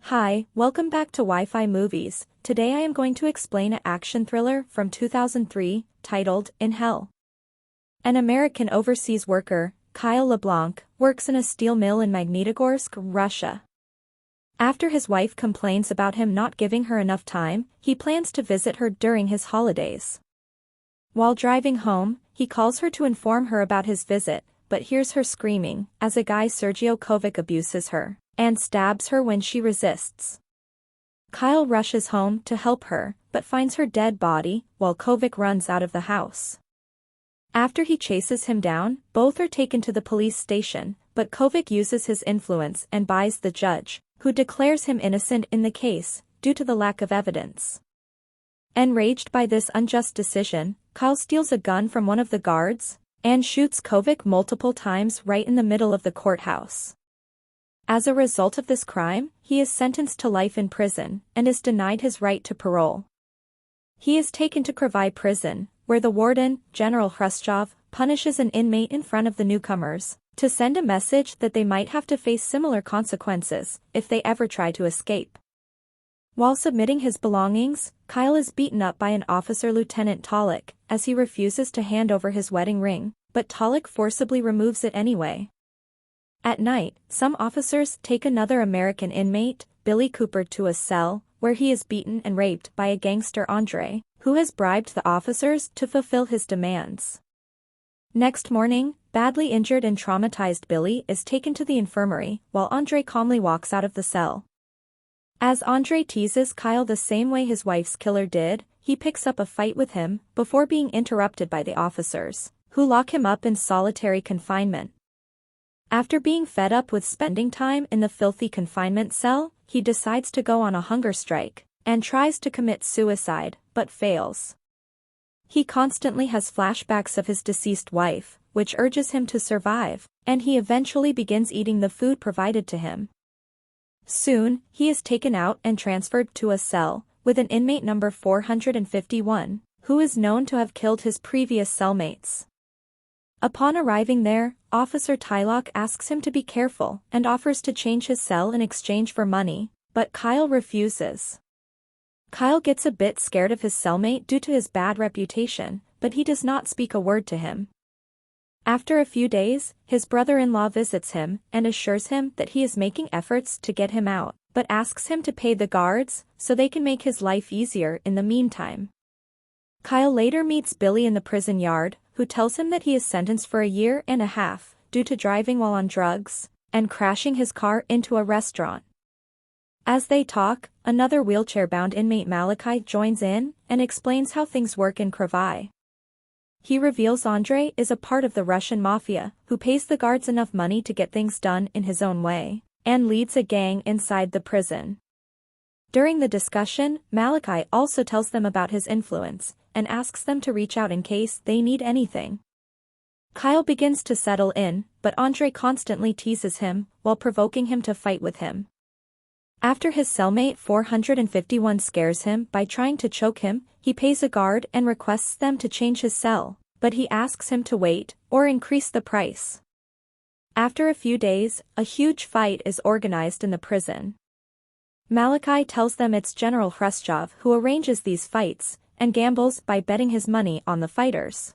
Hi, welcome back to Wi-Fi Movies. Today I am going to explain an action thriller from 2003, titled In Hell. An American overseas worker, Kyle LeBlanc, works in a steel mill in Magnitogorsk, Russia. After his wife complains about him not giving her enough time, he plans to visit her during his holidays. While driving home, he calls her to inform her about his visit, but hears her screaming as a guy Sergio Kovac abuses her and stabs her when she resists. Kyle rushes home to help her, but finds her dead body, while Kovac runs out of the house. After he chases him down, both are taken to the police station, but Kovac uses his influence and buys the judge, who declares him innocent in the case, due to the lack of evidence. Enraged by this unjust decision, Kyle steals a gun from one of the guards and shoots Kovac multiple times right in the middle of the courthouse. As a result of this crime, he is sentenced to life in prison and is denied his right to parole. He is taken to Kravai prison, where the warden, General Khrushchev, punishes an inmate in front of the newcomers to send a message that they might have to face similar consequences if they ever try to escape. While submitting his belongings, Kyle is beaten up by an officer, Lieutenant Tolik, as he refuses to hand over his wedding ring, but Tolik forcibly removes it anyway. At night, some officers take another American inmate, Billy Cooper, to a cell, where he is beaten and raped by a gangster, Andre, who has bribed the officers to fulfill his demands. Next morning, badly injured and traumatized Billy is taken to the infirmary, while Andre calmly walks out of the cell. As Andre teases Kyle the same way his wife's killer did, he picks up a fight with him, before being interrupted by the officers, who lock him up in solitary confinement. After being fed up with spending time in the filthy confinement cell, he decides to go on a hunger strike, and tries to commit suicide, but fails. He constantly has flashbacks of his deceased wife, which urges him to survive, and he eventually begins eating the food provided to him. Soon, he is taken out and transferred to a cell, with an inmate number 451, who is known to have killed his previous cellmates. Upon arriving there, Officer Tylok asks him to be careful and offers to change his cell in exchange for money, but Kyle refuses. Kyle gets a bit scared of his cellmate due to his bad reputation, but he does not speak a word to him. After a few days, his brother-in-law visits him and assures him that he is making efforts to get him out, but asks him to pay the guards so they can make his life easier in the meantime. Kyle later meets Billy in the prison yard, who tells him that he is sentenced for 1.5 years due to driving while on drugs and crashing his car into a restaurant. As they talk, another wheelchair-bound inmate, Malachi, joins in and explains how things work in Kravai. He reveals Andre is a part of the Russian mafia, who pays the guards enough money to get things done in his own way, and leads a gang inside the prison. During the discussion, Malachi also tells them about his influence, and asks them to reach out in case they need anything. Kyle begins to settle in, but Andre constantly teases him, while provoking him to fight with him. After his cellmate 451 scares him by trying to choke him, he pays a guard and requests them to change his cell, but he asks him to wait, or increase the price. After a few days, a huge fight is organized in the prison. Malachi tells them it's General Khrushchev who arranges these fights, and gambles by betting his money on the fighters.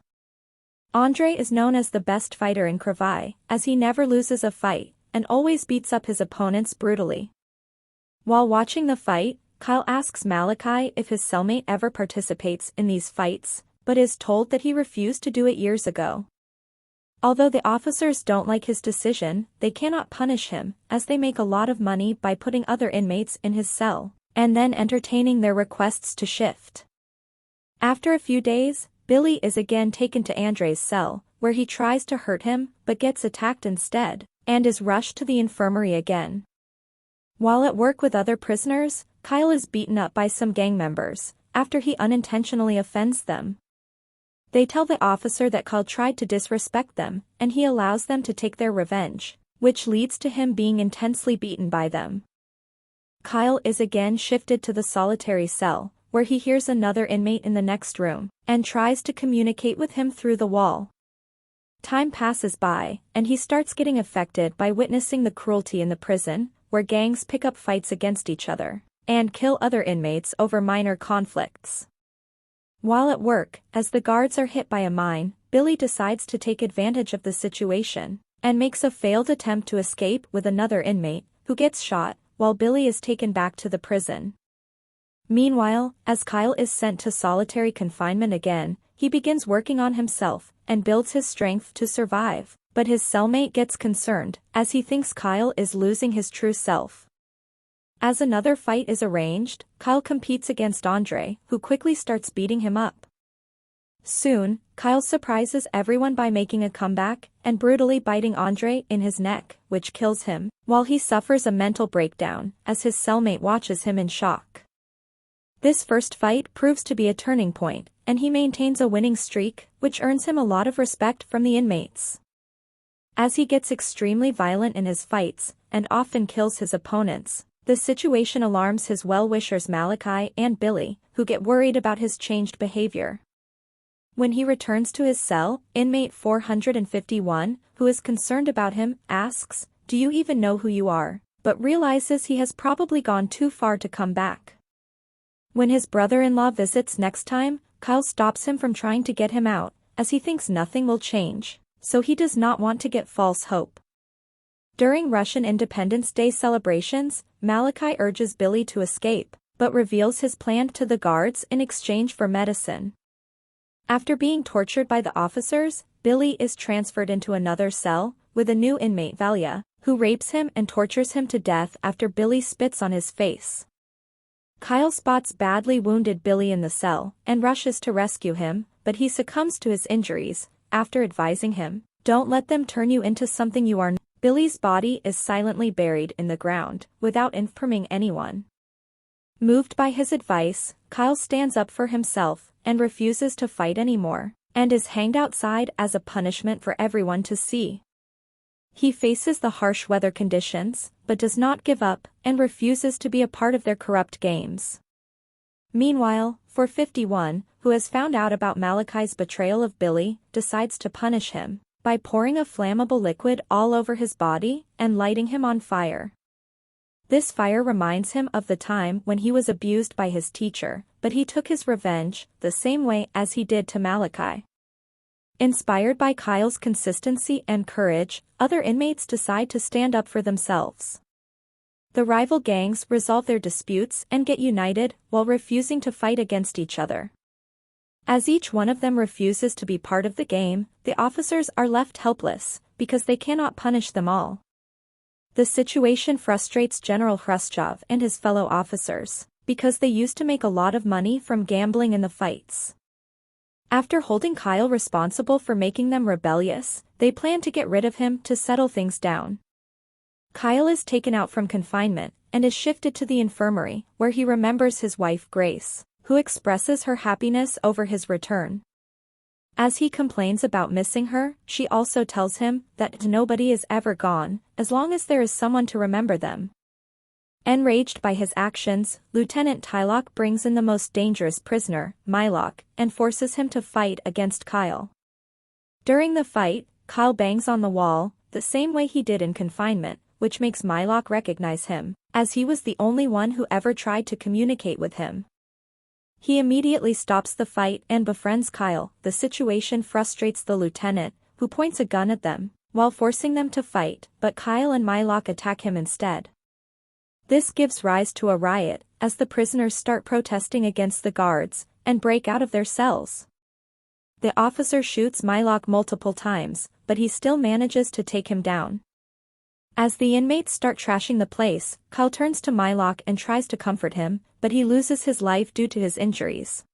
Andre is known as the best fighter in Kravai, as he never loses a fight, and always beats up his opponents brutally. While watching the fight, Kyle asks Malachi if his cellmate ever participates in these fights, but is told that he refused to do it years ago. Although the officers don't like his decision, they cannot punish him, as they make a lot of money by putting other inmates in his cell, and then entertaining their requests to shift. After a few days, Billy is again taken to Andre's cell, where he tries to hurt him but gets attacked instead, and is rushed to the infirmary again. While at work with other prisoners, Kyle is beaten up by some gang members, after he unintentionally offends them. They tell the officer that Kyle tried to disrespect them, and he allows them to take their revenge, which leads to him being intensely beaten by them. Kyle is again shifted to the solitary cell, where he hears another inmate in the next room, and tries to communicate with him through the wall. Time passes by, and he starts getting affected by witnessing the cruelty in the prison, where gangs pick up fights against each other and kill other inmates over minor conflicts. While at work, as the guards are hit by a mine, Billy decides to take advantage of the situation and makes a failed attempt to escape with another inmate, who gets shot, while Billy is taken back to the prison. Meanwhile, as Kyle is sent to solitary confinement again, he begins working on himself and builds his strength to survive, but his cellmate gets concerned, as he thinks Kyle is losing his true self. As another fight is arranged, Kyle competes against Andre, who quickly starts beating him up. Soon, Kyle surprises everyone by making a comeback and brutally biting Andre in his neck, which kills him, while he suffers a mental breakdown as his cellmate watches him in shock. This first fight proves to be a turning point, and he maintains a winning streak, which earns him a lot of respect from the inmates. As he gets extremely violent in his fights, and often kills his opponents, the situation alarms his well-wishers Malachi and Billy, who get worried about his changed behavior. When he returns to his cell, inmate 451, who is concerned about him, asks, "Do you even know who you are?" but realizes he has probably gone too far to come back. When his brother-in-law visits next time, Kyle stops him from trying to get him out, as he thinks nothing will change, so he does not want to get false hope. During Russian Independence Day celebrations, Malachi urges Billy to escape, but reveals his plan to the guards in exchange for medicine. After being tortured by the officers, Billy is transferred into another cell, with a new inmate Valia, who rapes him and tortures him to death after Billy spits on his face. Kyle spots badly wounded Billy in the cell, and rushes to rescue him, but he succumbs to his injuries, after advising him, "Don't let them turn you into something you are not." Billy's body is silently buried in the ground, without informing anyone. Moved by his advice, Kyle stands up for himself, and refuses to fight anymore, and is hanged outside as a punishment for everyone to see. He faces the harsh weather conditions, but does not give up, and refuses to be a part of their corrupt games. Meanwhile, 451, who has found out about Malachi's betrayal of Billy, decides to punish him by pouring a flammable liquid all over his body and lighting him on fire. This fire reminds him of the time when he was abused by his teacher, but he took his revenge the same way as he did to Malachi. Inspired by Kyle's consistency and courage, other inmates decide to stand up for themselves. The rival gangs resolve their disputes and get united while refusing to fight against each other. As each one of them refuses to be part of the game, the officers are left helpless, because they cannot punish them all. The situation frustrates General Khrushchev and his fellow officers, because they used to make a lot of money from gambling in the fights. After holding Kyle responsible for making them rebellious, they plan to get rid of him to settle things down. Kyle is taken out from confinement, and is shifted to the infirmary, where he remembers his wife Grace, who expresses her happiness over his return. As he complains about missing her, she also tells him that nobody is ever gone, as long as there is someone to remember them. Enraged by his actions, Lieutenant Tylock brings in the most dangerous prisoner, Mylock, and forces him to fight against Kyle. During the fight, Kyle bangs on the wall, the same way he did in confinement, which makes Mylock recognize him, as he was the only one who ever tried to communicate with him. He immediately stops the fight and befriends Kyle. The situation frustrates the lieutenant, who points a gun at them, while forcing them to fight, but Kyle and Mylock attack him instead. This gives rise to a riot, as the prisoners start protesting against the guards, and break out of their cells. The officer shoots Mylock multiple times, but he still manages to take him down. As the inmates start trashing the place, Kyle turns to Mylock and tries to comfort him, but he loses his life due to his injuries.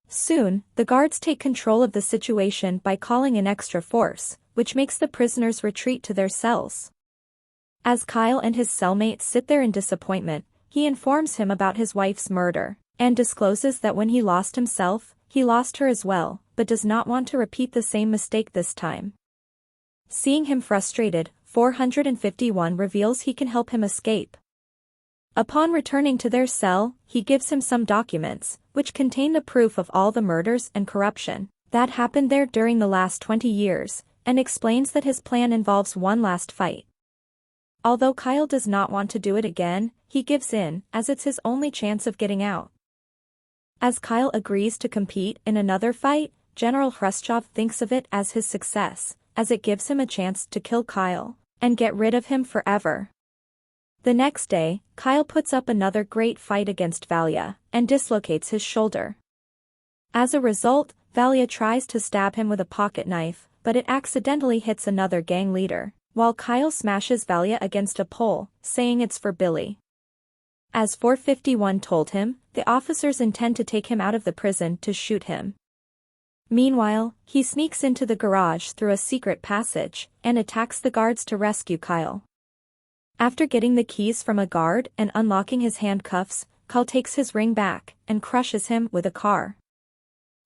Soon, the guards take control of the situation by calling in extra force, which makes the prisoners retreat to their cells. As Kyle and his cellmate sit there in disappointment, he informs him about his wife's murder, and discloses that when he lost himself, he lost her as well, but does not want to repeat the same mistake this time. Seeing him frustrated, 451 reveals he can help him escape. Upon returning to their cell, he gives him some documents, which contain the proof of all the murders and corruption that happened there during the last 20 years, and explains that his plan involves one last fight. Although Kyle does not want to do it again, he gives in, as it's his only chance of getting out. As Kyle agrees to compete in another fight, General Khrushchev thinks of it as his success, as it gives him a chance to kill Kyle and get rid of him forever. The next day, Kyle puts up another great fight against Valia and dislocates his shoulder. As a result, Valia tries to stab him with a pocket knife, but it accidentally hits another gang leader, while Kyle smashes Valia against a pole, saying it's for Billy. As 451 told him, the officers intend to take him out of the prison to shoot him. Meanwhile, he sneaks into the garage through a secret passage and attacks the guards to rescue Kyle. After getting the keys from a guard and unlocking his handcuffs, Kyle takes his ring back and crushes him with a car.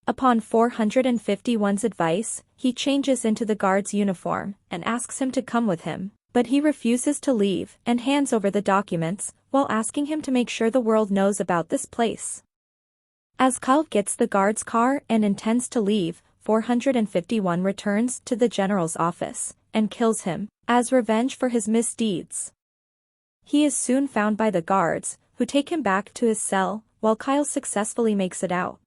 Upon 451's advice, he changes into the guard's uniform and asks him to come with him, but he refuses to leave and hands over the documents, while asking him to make sure the world knows about this place. As Kyle gets the guard's car and intends to leave, 451 returns to the general's office and kills him, as revenge for his misdeeds. He is soon found by the guards, who take him back to his cell, while Kyle successfully makes it out.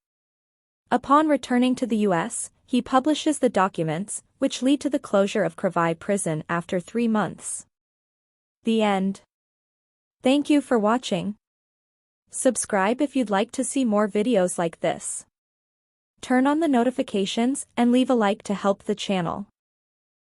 Upon returning to the US, he publishes the documents, which lead to the closure of Kravai prison after 3 months. The end. Thank you for watching. Subscribe if you'd like to see more videos like this. Turn on the notifications and leave a like to help the channel.